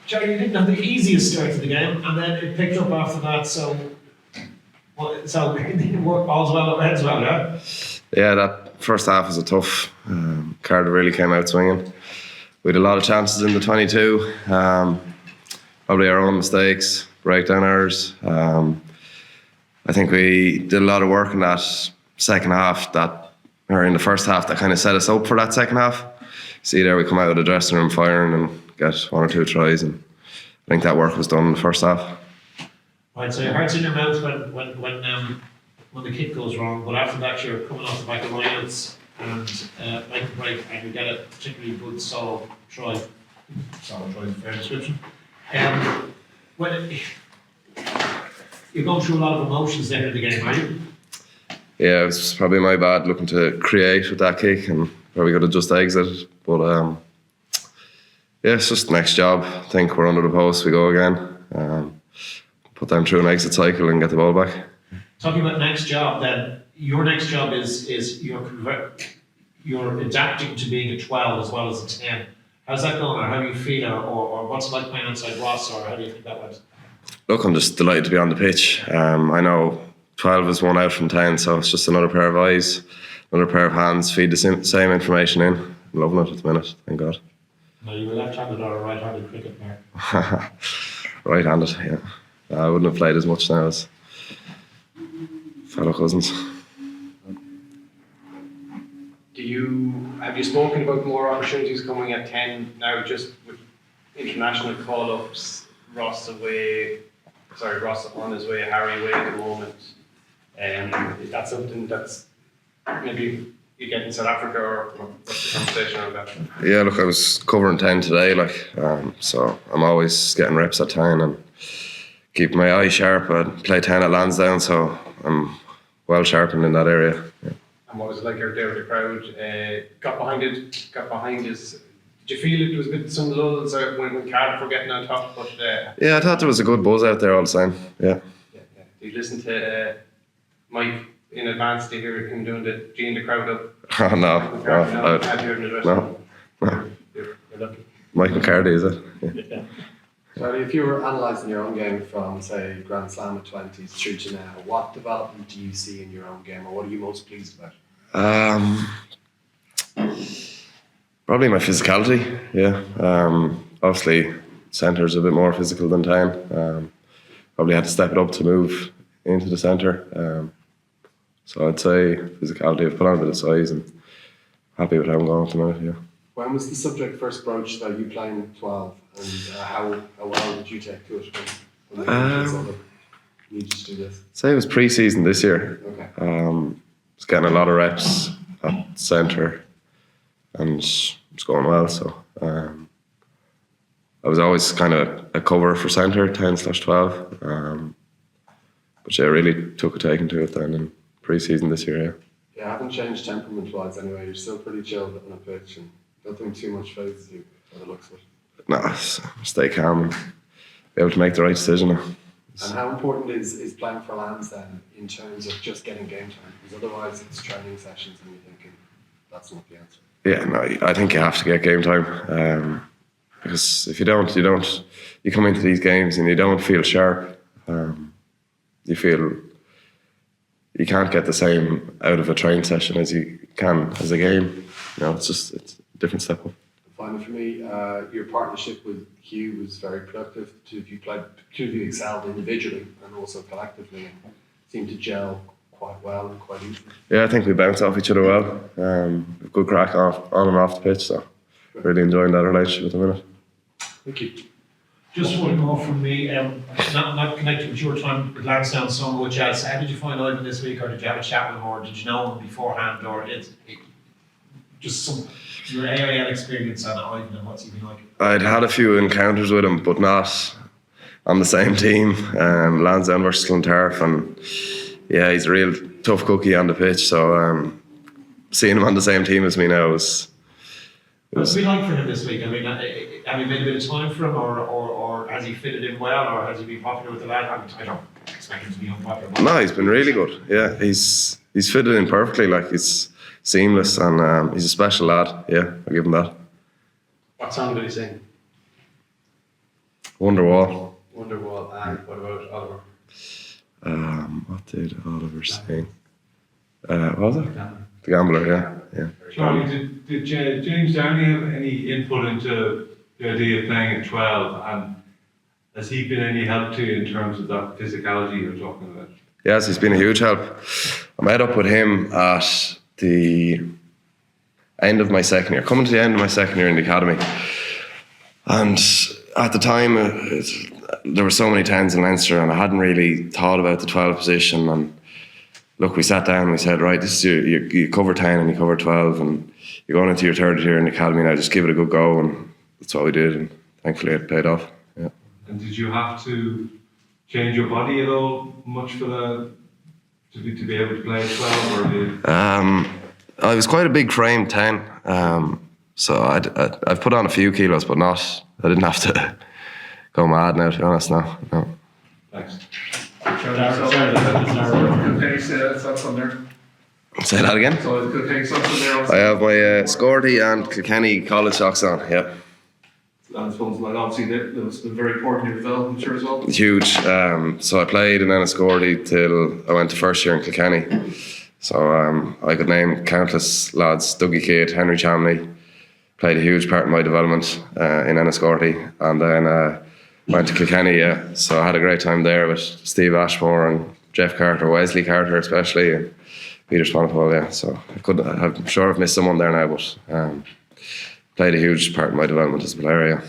Jerry, you didn't have the easiest start to the game, and then it picked up after that. So all's well that ends well, yeah. Yeah, that first half was a tough. Cardiff really came out swinging. We had a lot of chances in the 22. Probably our own mistakes, breakdown errors. I think we did a lot of work in that second half, or in the first half, that kind of set us up for that second half. See there, we come out of the dressing room firing and get 1 or 2 tries, and I think that work was done in the first half. Right, so your heart's in your mouth when the kick goes wrong, but after that you're coming off the back of lineouts and make a break, and you get a particularly good solid try. Solid try is a fair description. When you're going through a lot of emotions there in the game, are you? Yeah, it was probably my bad looking to create with that kick and probably could have just exited. But yeah, it's just the next job. I think we're under the post, we go again. Put them through an exit cycle and get the ball back. Talking about next job, then your next job is you're adapting to being a 12 as well as a 10. How's that going, or how do you feel, or what's it like playing outside Ross, or how do you think that went? Look, I'm just delighted to be on the pitch. I know 12 is one out from 10, so it's just another pair of eyes, another pair of hands, feed the same information in. I'm loving it at the minute, thank God. Now, you were left-handed or a right-handed cricket player? Right-handed, yeah. I wouldn't have played as much now as fellow cousins. Have you spoken about more opportunities coming at 10 now, just with international call-ups, Ross on his way, Harry away at the moment? Is that something that's maybe you get in South Africa, or what's the conversation around that? Yeah, look, I was covering 10 today, so I'm always getting reps at 10 and keep my eye sharp. I play 10 at Lansdowne, so I'm well sharpened in that area. Yeah. And what was it like out there with the crowd? Got behind us. Did you feel it was a bit some lulls when Cardiff were getting on top? But yeah, I thought there was a good buzz out there all the time. Yeah. Did you listen to Mike in advance to hear him doing the Gene the crowd up? Oh, no. You're lucky. Mike McCarthy, is it? Yeah. Charlie, if you were analysing your own game from, say, Grand Slam at 20s through to now, what development do you see in your own game, or what are you most pleased about? Probably my physicality, yeah. Obviously, centre's a bit more physical than 10. Probably had to step it up to move into the centre. So I'd say physicality. I've put on a bit of size and happy with how I'm going at the minute, yeah. When was the subject first broached about you playing 12, and how well did you take to it when you needed to do this? I'd say it was pre-season this year. Okay. Was getting a lot of reps at centre and it's going well, so I was always kind of a cover for centre, 10/12. But yeah, I really took a taking to it then in pre-season this year, yeah. Yeah, I haven't changed temperament-wise anyway. You're still pretty chilled on a pitch and nothing too much phases you by the looks of it. No, stay calm and be able to make the right decision. And how important is playing for Lambs then in terms of just getting game time? Because otherwise it's training sessions and you're thinking that's not the answer. Yeah, no, I think you have to get game time. Because if you don't, you come into these games and you don't feel sharp. You feel you can't get the same out of a training session as you can as a game. You know, it's a different step up. Finally, for me, your partnership with Hugh was very productive. Two of you excelled individually and also collectively, and seemed to gel quite well and quite easily. Yeah, I think we bounce off each other well. Good crack on and off the pitch, so really enjoying that relationship at the minute. Thank you. Just one more from me, not connected with your time with Lansdowne so much as, how did you find Ivan this week, or did you have a chat with him, or did you know him beforehand, or just your AIL experience on Ivan and what's he been like? I'd had a few encounters with him, but not on the same team. Lansdowne versus Clontarf, and yeah, he's a real tough cookie on the pitch, so seeing him on the same team as me now was... What's it been like for him this week? I mean, have you made a bit of time for him, or has he fitted in well, or has he been popular with the lad? I don't expect him to be unpopular. No, he's been really good. Yeah, he's fitted in perfectly. Like, he's seamless, and he's a special lad. Yeah, I'll give him that. What song did he sing? Wonderwall. Wonderwall, and what about Oliver? What did Oliver say? What was it? The Gambler, yeah. Charlie, did James Downey have any input into the idea of playing at 12, and has he been any help to you in terms of that physicality you're talking about? Yes, he's been a huge help. I met up with him at the end of my second year, coming to the end of my second year in the academy. And at the time, there were so many 10s in Leinster, and I hadn't really thought about the 12 position. And look, we sat down and we said, right, this is you cover 10 and you cover 12, and you're going into your third year in the academy now, just give it a good go. And that's what we did, and thankfully it paid off. Yeah. And did you have to change your body at all much to be able to play at 12, or did? I was quite a big frame 10, so I've put on a few kilos, but I didn't have to go mad now, to be honest. No. Thanks. Socks on there. Say that again. So Kilkenny socks on there. I have my Scorty and Kilkenny college socks on. Yeah. And I suppose, like, obviously, that's been very important in your development, sure, as well. Huge. So I played in Enniscorthy till I went to first year in Kilkenny. So I could name countless lads. Dougie Kidd, Henry Chamley played a huge part in my development in Enniscorthy, and then went to Kilkenny. Yeah. So I had a great time there with Steve Ashmore and Jeff Carter, Wesley Carter especially, and Peter Spanipol. Yeah. So I'm sure I've missed someone there now, but played a huge part in my development as a player. Yeah.